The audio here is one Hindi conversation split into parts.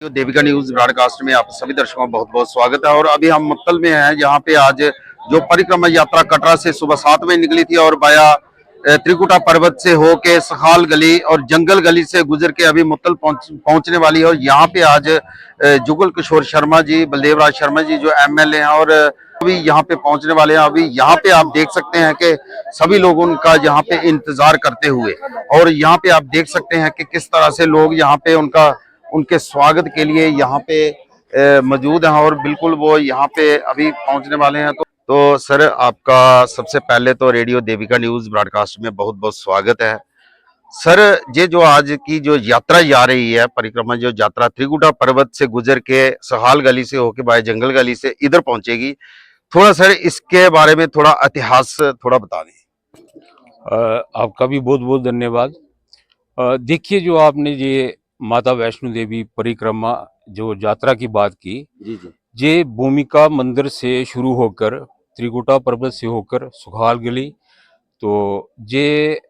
जो देविका न्यूज ब्रॉडकास्ट में आप सभी दर्शकों का बहुत बहुत स्वागत है। और अभी हम मुत्तल में हैं, जहां पे आज जो परिक्रमा यात्रा कटरा से सुबह 7 बजे निकली थी और वाया त्रिकुटा पर्वत से होके सखाल गली और जंगल गली से गुजर के अभी मुत्तल पहुंचने वाली है। और यहाँ पे आज जुगल किशोर शर्मा जी, बलदेव राज शर्मा जी जो एमएलए हैं और अभी यहाँ पे पहुंचने वाले हैं। अभी यहाँ पे आप देख सकते हैं कि सभी लोग उनका यहाँ पे इंतजार करते हुए, और यहाँ पे आप देख सकते हैं कि किस तरह से लोग यहाँ पे उनके स्वागत के लिए यहाँ पे मौजूद हैं और बिल्कुल वो यहाँ पे अभी पहुंचने वाले हैं। तो सर, आपका सबसे पहले तो रेडियो देविका न्यूज ब्रॉडकास्ट में बहुत बहुत स्वागत है। सर, ये जो आज की जो यात्रा जा रही है, परिक्रमा जो यात्रा त्रिकुटा पर्वत से गुजर के सहाल गली से होके बाय जंगल गली से इधर पहुंचेगी, थोड़ा सर इसके बारे में थोड़ा इतिहास थोड़ा बता दें। आपका भी बहुत बहुत धन्यवाद। देखिए, जो आपने ये माता वैष्णो देवी परिक्रमा जो यात्रा की बात की, जी जी, ये भूमिका मंदिर से शुरू होकर त्रिकुटा पर्वत से होकर सुखाल गली, तो ये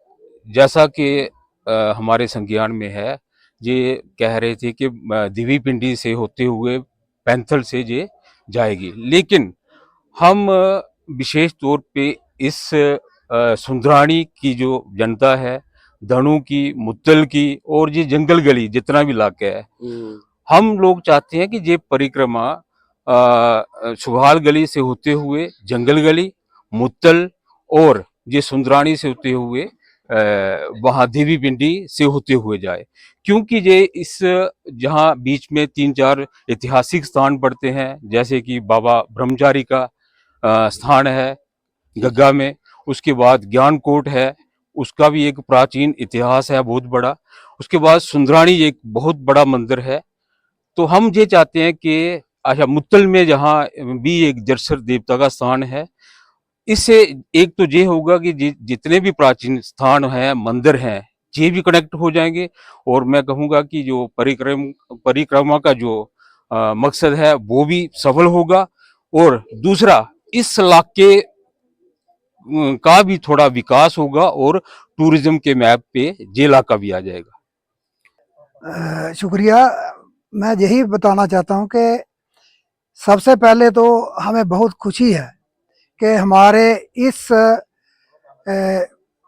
जैसा कि हमारे संज्ञान में है, ये कह रहे थे कि दिवी पिंडी से होते हुए पैंथल से ये जाएगी। लेकिन हम विशेष तौर पे इस सुंदराणी की जो जनता है, धनु की, मुत्तल की और ये जंगल गली जितना भी इलाका है, हम लोग चाहते हैं कि ये परिक्रमा सुखाल गली से होते हुए जंगल गली, मुत्तल और ये सुंदराणी से होते हुए वहाँ देवी पिंडी से होते हुए जाए। क्योंकि ये इस जहाँ बीच में 3-4 ऐतिहासिक स्थान पड़ते हैं, जैसे कि बाबा ब्रह्मचारी का स्थान है गग्गा में, उसके बाद ज्ञानकोट है, उसका भी एक प्राचीन इतिहास है बहुत बड़ा, उसके बाद सुंदराणी एक बहुत बड़ा मंदिर है। तो हम ये चाहते हैं कि अच्छा, मुत्तल में जहाँ भी एक जरसर देवता का स्थान है, इससे एक तो ये होगा कि जितने भी प्राचीन स्थान हैं, मंदिर हैं, ये भी कनेक्ट हो जाएंगे। और मैं कहूँगा कि जो परिक्रमा का जो मकसद है वो भी सफल होगा। और दूसरा, इस इलाके का भी थोड़ा विकास होगा और टूरिज्म के मैप पे ये इलाका भी आ जाएगा। शुक्रिया। मैं यही बताना चाहता हूं कि सबसे पहले तो हमें बहुत खुशी है कि हमारे इस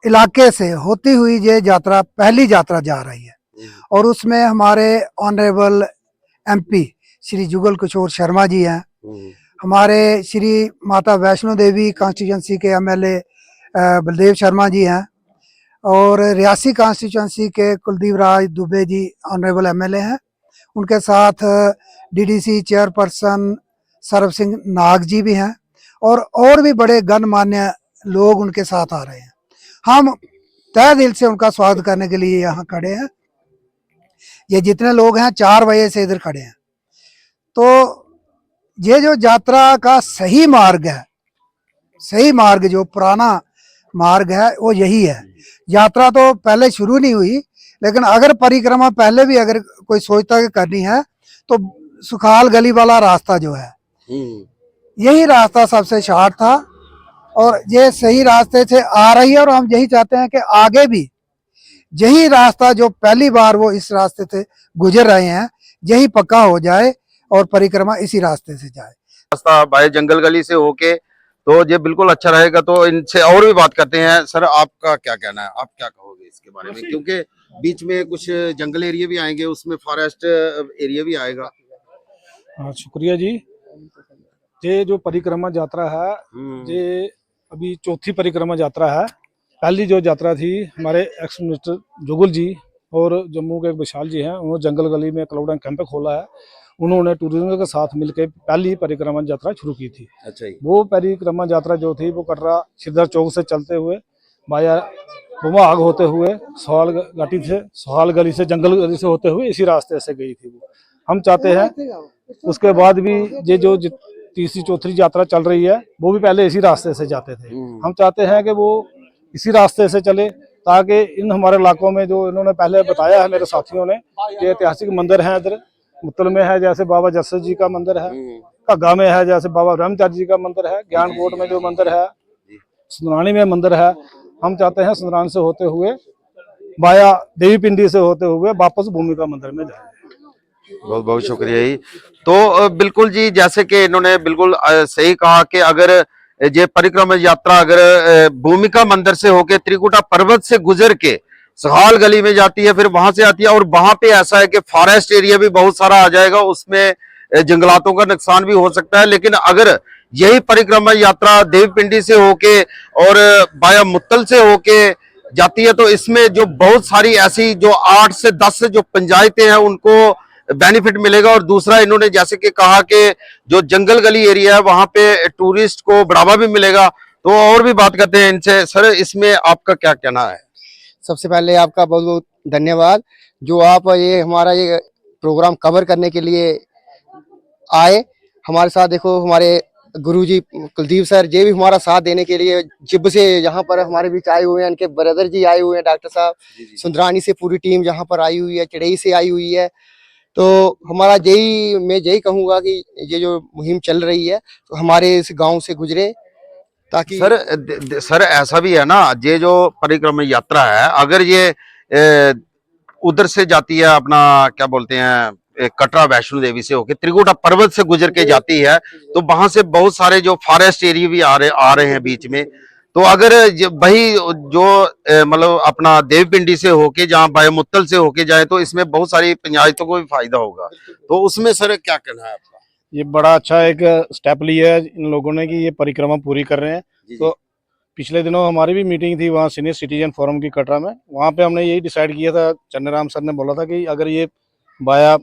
इलाके से होती हुई ये यात्रा पहली यात्रा जा रही है, और उसमें हमारे ऑनरेबल एमपी श्री जुगल किशोर शर्मा जी हैं, हमारे श्री माता वैष्णो देवी कॉन्स्टिट्यूंसी के एमएलए बलदेव शर्मा जी हैं, और रियासी कॉन्स्टिट्यूंसी के कुलदीप राज दुबे जी ऑनरेबल एमएलए हैं। उनके साथ डीडीसी चेयरपर्सन सरब सिंह नाग जी भी हैं, और भी बड़े गणमान्य लोग उनके साथ आ रहे हैं। हम तहे दिल से उनका स्वागत करने के लिए यहाँ खड़े हैं। ये जितने लोग हैं 4 बजे से इधर खड़े हैं। तो ये जो यात्रा का सही मार्ग है, सही मार्ग जो पुराना मार्ग है वो यही है। यात्रा तो पहले शुरू नहीं हुई, लेकिन अगर परिक्रमा पहले भी अगर कोई सोचता है करनी है तो सुखाल गली वाला रास्ता जो है, यही रास्ता सबसे शॉर्ट था और ये सही रास्ते से आ रही है। और हम यही चाहते हैं कि आगे भी यही रास्ता जो पहली बार वो इस रास्ते से गुजर रहे हैं, यही पक्का हो जाए और परिक्रमा इसी रास्ते से जाए। रास्ता बाय जंगल गली से होके तो ये बिल्कुल अच्छा रहेगा। तो इनसे और भी बात करते हैं। सर, आपका क्या कहना है, आप क्या कहोगे इसके बारे में, क्योंकि बीच में कुछ जंगल एरिया भी आएंगे, उसमें फॉरेस्ट एरिया भी आएगा। हाँ, शुक्रिया जी। ये जो परिक्रमा यात्रा है, ये अभी चौथी परिक्रमा यात्रा है। पहली जो यात्रा थी, हमारे एक्स मिनिस्टर जुगल जी और जम्मू के एक विशाल जी हैं, उन्होंने जंगल गली में क्लाउड एंड कैंप खोला है। उन्होंने टूरिज्म के साथ मिलकर पहली परिक्रमा यात्रा शुरू की थी। अच्छा ही। वो परिक्रमा यात्रा जो थी वो कटरा सिद्धर चौक से चलते हुए वाया बुमाग होते हुए सोहाल घाटी से, सोहाल गली से, जंगल गली से होते हुए इसी रास्ते से गई थी। वो हम चाहते हैं उसके बाद भी ये जो तीसरी चौथी यात्रा चल रही है वो भी पहले इसी रास्ते से जाते थे। हम चाहते हैं कि वो इसी रास्ते से चले, ताकि इन हमारे इलाकों में जो इन्होंने पहले बताया है मेरे साथियों ने, ये ऐतिहासिक मंदिर हैं। इधर मुत्तल में है जैसे बाबा जरसर जी का मंदिर है, घग्गा में है जैसे बाबा ब्रह्मचारी जी का मंदिर है, ज्ञानकोट में जो मंदिर है, सुंदरानी में मंदिर है। हम चाहते हैं सुंदरानी से होते हुए वाया देवी पिंडी से होते हुए वापस भूमिका मंदिर में जाए। बहुत बहुत शुक्रिया जी। तो बिल्कुल जी, जैसे कि इन्होंने बिल्कुल सही कहा कि अगर ये परिक्रमा यात्रा अगर भूमिका मंदिर से होके त्रिकुटा पर्वत से गुजर के सहाल गली में जाती है, फिर वहां से आती है, और वहां पे ऐसा है कि फॉरेस्ट एरिया भी बहुत सारा आ जाएगा, उसमें जंगलातों का नुकसान भी हो सकता है। लेकिन अगर यही परिक्रमा यात्रा देवपिंडी से होके और बाया मुत्तल से होके जाती है, तो इसमें जो बहुत सारी ऐसी जो 8 से 10 जो पंचायतें हैं उनको बेनिफिट मिलेगा। और दूसरा, इन्होंने जैसे कि कहा कि जो जंगल गली एरिया है वहां पे टूरिस्ट को बढ़ावा भी मिलेगा। तो और भी बात करते हैं इनसे। सर, इसमें आपका क्या कहना है? सबसे पहले आपका बहुत बहुत धन्यवाद जो आप ये हमारा ये प्रोग्राम कवर करने के लिए आए हमारे साथ। देखो हमारे गुरुजी कुलदीप सर ये भी हमारा साथ देने के लिए जिब से यहाँ पर हमारे बीच आए हुए हैं। इनके ब्रदर जी आए हुए हैं, डॉक्टर साहब सुंदरानी से पूरी टीम यहाँ पर आई हुई है, चिड़ई से आई हुई है। तो हमारा मैं यही कहूँगा कि ये जो मुहिम चल रही है तो हमारे इस गांव से गुजरे ताकि सर ऐसा भी है ना, ये जो परिक्रमा यात्रा है अगर ये उधर से जाती है, अपना क्या बोलते हैं, कटरा वैष्णो देवी से होके त्रिकुटा पर्वत से गुजर के जाती है, तो वहां से बहुत सारे जो फॉरेस्ट एरिया भी आ रहे हैं बीच में। तो अगर वही जो मतलब अपना देवपिंडी से होके जहाँ बायोमुत्तल से होके जाए, तो इसमें बहुत सारी पंचायतों को भी फायदा होगा। तो उसमें सर क्या कहना है आपका? ये बड़ा अच्छा एक स्टेप लिया है इन लोगों ने कि ये परिक्रमा पूरी कर रहे हैं। तो पिछले दिनों हमारी भी मीटिंग थी वहाँ सीनियर सिटीजन फोरम की कटरा में। वहाँ पे हमने यही डिसाइड किया था, चन्नराम सर ने बोला था कि अगर ये बाया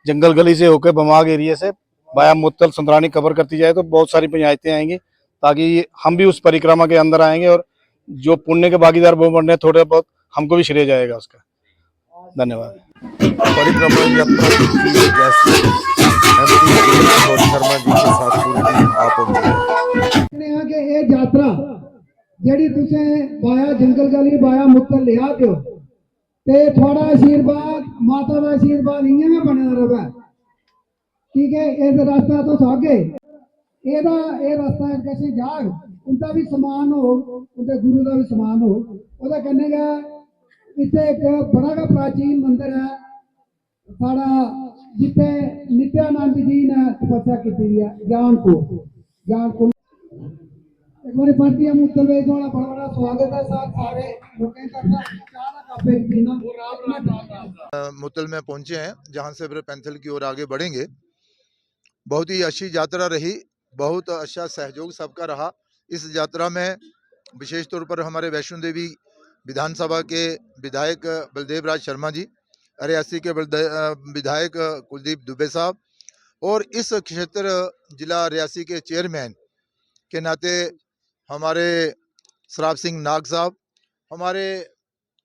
जंगल गली से होकर बमाग एरिया से बाया मुत्तल सुंदरानी कवर करती जाए तो बहुत सारी पंचायतें आएंगी, ताकि हम भी उस परिक्रमा के अंदर आएंगे और जो पुण्य के भागीदार वो बन रहे हैं, थोड़े बहुत हमको भी श्रेय जाएगा उसका। धन्यवाद। परिक्रमा यात्रा की जैसे एमपी किशोर शर्मा जी के साथ पूरी टीम आ पहुंची है। कि ये यात्रा ਜਿਹੜੀ ਤੁਸੀਂ ਬਾਇਆ ਜੰਗਲ ਗਲੀ ਬਾਇਆ ਮੁੱਤਲ ਲਿਆ ਦਿਓ ਤੇ ਥੋੜਾ ਆਸ਼ੀਰਵਾਦ ਮਾਤਾ ਦਾ ਆਸ਼ੀਰਵਾਦ ਇੰਨੇ ਬਣਿਆ ਰਹੇ। ਠੀਕ ਹੈ, ਇਸ ਰਸਤਾ ਤੋਂ ਸਾਗੇ ਇਹਦਾ ਇਹ ਰਸਤਾ ਕਿਸੇ ਜਾਗ ਉਹਦਾ ਵੀ ਸਮਾਨ ਹੋ, ਉਹਦੇ ਗੁਰੂ ਦਾ ਵੀ ਸਮਾਨ ਹੋ। ਉਹਦਾ ਕਹਿੰਨੇਗਾ ਇੱਥੇ ਇੱਕ ਬੜਾ ਗਾ ਪ੍ਰਾਚੀਨ ਮੰਦਿਰ ਹੈ ਸਾਡਾ, ਜਿੱਥੇ ਨਿਤਿਆਨੰਦ ਜੀ ਨੇ ਤਪੱਸਿਆ ਕੀਤੀ ਹੈ, ਗਿਆਨपुर। एक बार पार्टी मुत्तल में थोड़ा बड़ा बड़ा स्वागत है साथ सारे लोगों का चाह का काफे पीना। मुतल में पहुंचे हैं जहां से फिर पैंथल की ओर आगे बढ़ेंगे। बहुत ही अच्छी यात्रा रही, बहुत अच्छा सहयोग सबका रहा। इस यात्रा में विशेष तौर पर हमारे वैष्णो देवी विधानसभा के विधायक बलदेव राज शर्मा जी, रियासी के विधायक कुलदीप दुबे साहब और इस क्षेत्र जिला रियासी के चेयरमैन के नाते हमारे सराब सिंह नाग साहब, हमारे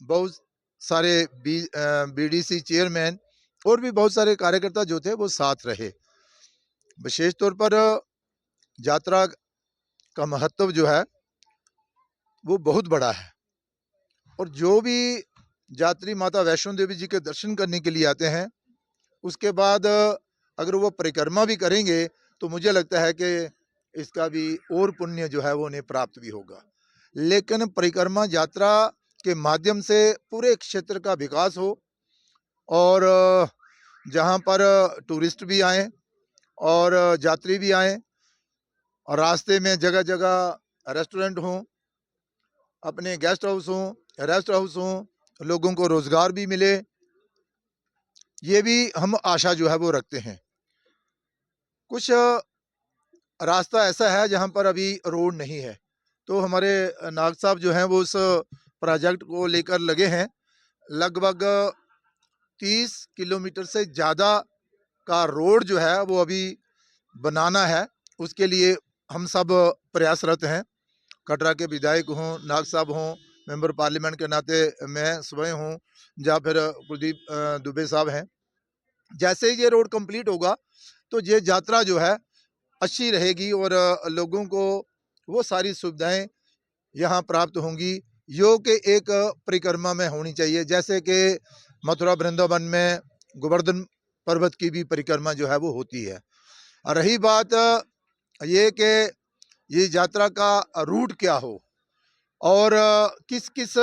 बहुत सारे बीडीसी चेयरमैन और भी बहुत सारे कार्यकर्ता जो थे वो साथ रहे। विशेष तौर पर यात्रा का महत्व जो है वो बहुत बड़ा है और जो भी यात्री माता वैष्णो देवी जी के दर्शन करने के लिए आते हैं उसके बाद अगर वो परिक्रमा भी करेंगे तो मुझे लगता है कि इसका भी और पुण्य जो है वो उन्हें प्राप्त भी होगा। लेकिन परिक्रमा यात्रा के माध्यम से पूरे क्षेत्र का विकास हो और जहाँ पर टूरिस्ट भी आए और यात्री भी आए और रास्ते में जगह जगह रेस्टोरेंट हों, अपने गेस्ट हाउस हों, रेस्ट हाउस हों, लोगों को रोजगार भी मिले, ये भी हम आशा जो है वो रखते हैं। कुछ रास्ता ऐसा है जहां पर अभी रोड नहीं है, तो हमारे नाग साहब जो हैं वो उस प्रोजेक्ट को लेकर लगे हैं। लगभग 30 किलोमीटर से ज़्यादा का रोड जो है वो अभी बनाना है, उसके लिए हम सब प्रयासरत हैं। कटरा के विधायक हों, नाग साहब हों, मेंबर पार्लियामेंट के नाते मैं स्वयं हूँ, या फिर कुलदीप दुबे साहब हैं। जैसे ही ये रोड कंप्लीट होगा तो ये यात्रा जो है अच्छी रहेगी और लोगों को वो सारी सुविधाएं यहाँ प्राप्त होंगी जो कि एक परिक्रमा में होनी चाहिए। जैसे कि मथुरा वृंदावन में गोवर्धन पर्वत की भी परिक्रमा जो है वो होती है। और रही बात ये कि ये यात्रा का रूट क्या हो और किस किस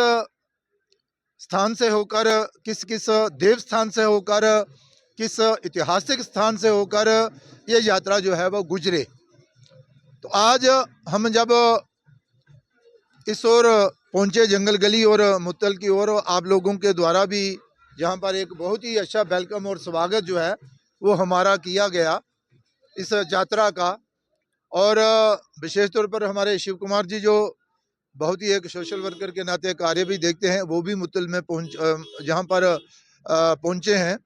स्थान से होकर, किस किस देव स्थान से होकर किस ऐतिहासिक स्थान से होकर ये यात्रा जो है वो गुजरे। तो आज हम जब इस ओर पहुंचे जंगल गली और मुत्तल की ओर, आप लोगों के द्वारा भी यहाँ पर एक बहुत ही अच्छा वेलकम और स्वागत जो है वो हमारा किया गया इस यात्रा का। और विशेष तौर पर हमारे शिव कुमार जी जो बहुत ही एक सोशल वर्कर के नाते कार्य भी देखते हैं, वो भी मुत्तल में यहाँ पर पहुंचे हैं।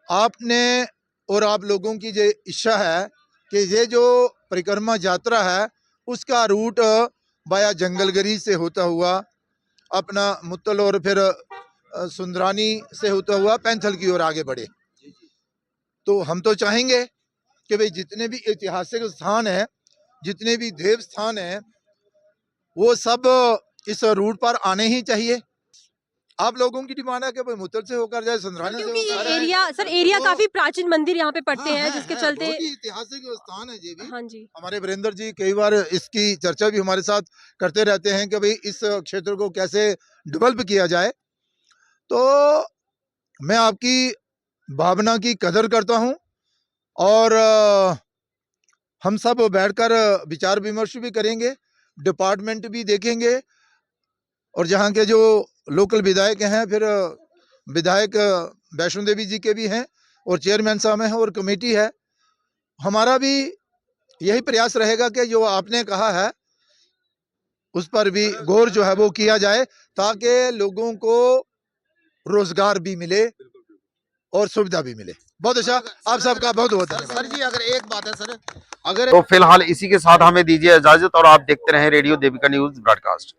आपने और आप लोगों की जो इच्छा है कि ये जो परिक्रमा यात्रा है उसका रूट बाया जंगलगरी से होता हुआ अपना मुत्तल और फिर सुंदरानी से होता हुआ पैंथल की ओर आगे बढ़े। तो हम तो चाहेंगे कि भाई जितने भी ऐतिहासिक स्थान हैं, जितने भी देव स्थान हैं, वो सब इस रूट पर आने ही चाहिए। आप लोगों की डिमांड है कि भाई मुत्तल से होकर जाए, सुंदरानी से क्योंकि होकर ये एरिया सर एरिया तो- काफी प्राचीन मंदिर यहाँ पे पड़ते हैं, जिसके चलते बहुत ही ऐतिहासिक स्थान है ये भी। हाँ जी। हमारे वीरेंद्र जी कई बार इसकी चर्चा भी हमारे साथ करते रहते हैं कि भाई इस क्षेत्र को कैसे डेवलप किया जाए। तो मैं आपकी भावना की कदर करता हूं और हम सब बैठकर विचार विमर्श भी करेंगे, डिपार्टमेंट भी देखेंगे और जहाँ के जो लोकल विधायक हैं, फिर विधायक वैष्णो देवी जी के भी हैं और चेयरमैन साहब हैं और कमेटी है। हमारा भी यही प्रयास रहेगा कि जो आपने कहा है उस पर भी गौर जो है वो किया जाए, ताकि लोगों को रोजगार भी मिले और सुविधा भी मिले। बहुत अच्छा, आप सबका बहुत बहुत धन्यवाद। सर जी अगर एक बात है सर, अगर तो फिलहाल इसी के साथ हमें दीजिए इजाजत और आप देखते रहें रेडियो देविका न्यूज ब्रॉडकास्ट।